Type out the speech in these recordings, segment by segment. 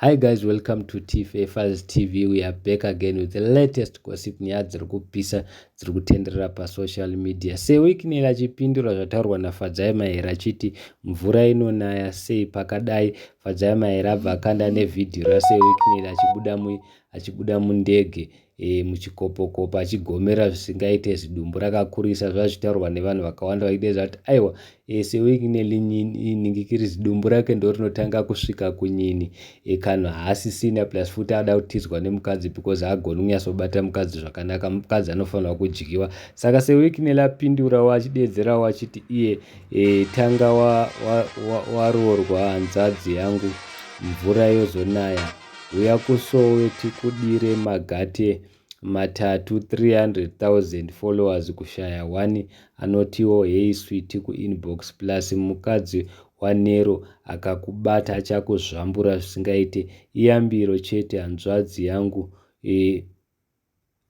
Hi guys, welcome to TFA's TV. We are back again with the latest gossip nyaya dziri kupisa dziri kutenderera pasocial media. Wicknel achipindura zvataurwa naFadzai mahere achiti mvura inonaya sei pakadai. Fadzai mahere abva akanda nevhidhiyo raSeWicknel achibuda mundege muchikopokopo achigomera zvisingaite zvidumbu rakakurisa. Zvazvitaurwa nevanhu vakawanda vachidedza kuti aiwa seWicknel ningikiri zidumbu rake ndo rinotanga kusvika kunyini kana haasisina plus futi ada kutidzwa nemukadzi because haagoni kunyatsobata mukadzi zvakanaka. Mukadzi anofanirwa kudyiwa. Saka seWicknel apindurawo achidedzerawo achiti iye tanga waroorwa hanzvadzi yangu, mvura yozonaya, huya kusowe, tikudire, magate matatu, 300,000 followers kushaya 1 anotiwo hey sweet kuinbox plus mukadzi wanero akakubata achakuzvambura zvisingaite, iyambiro chete hanzvadzi yangu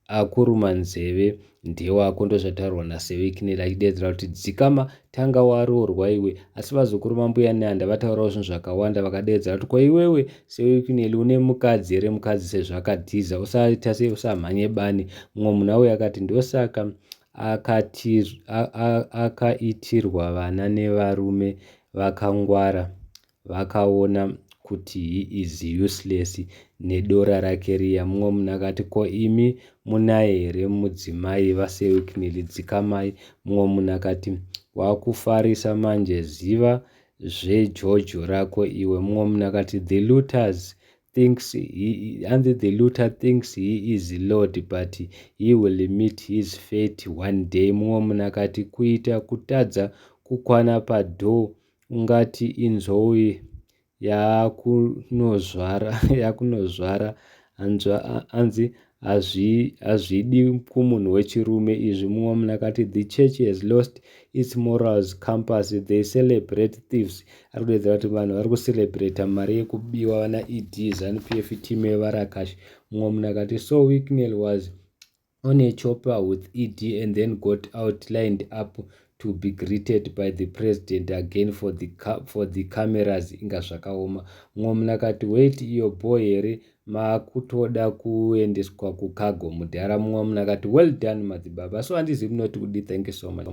akuruma nzeve ndewako. Ndozvataurwa naSeWicknel achidedzera kuti dzikama tanga waroorwa iwe. Asi vazokuruma mbuya nehanda vataurawo zvinhu zvakawanda vakadedzera kuti ko iwewe seWicknel une mukadzi here? Mukadzi sezvo akadhiza usaita sei, usamhanye bani. Mumwe munhu auya akati ndosaka akaitirwa vana nevarume vakangwara vakaona kuti he is useless nedora rake riya. Mumwe munhu akati ko imi munaye here mudzimai vaSeWicknel, dzikamai. Mumwe munhu akati wakufarisa manje, ziva zvejojo rako iwe. Mumwe munhu akati the looter thinks he is Lord but he will meet his fate one day. Mumwe munhu akati kuita kutadza kukwana padhow ungati inzou yakunozvara hanzi hazvidi kumunhu wechirume izvi. Mumwe munhu akati the church has lost its morals compass, they celebrate thieves. Ari kudedzera kuti vanhu vari kucelebrata mari yekubiwa vana ED, ZANU-PF, team yevarakashi. Mumwe munhu akati so Wicknel was on a chopper with ED and then got out lined up to be greeted by the president again for the cameras. Inga zvakaoma. Mumwe munhu akati wait, iyo boy here makutoda kuendeswa kucargo mudhara. Mumwe munhu akati well done madzibaba. So handizivi munoti kudi. Thank you so much.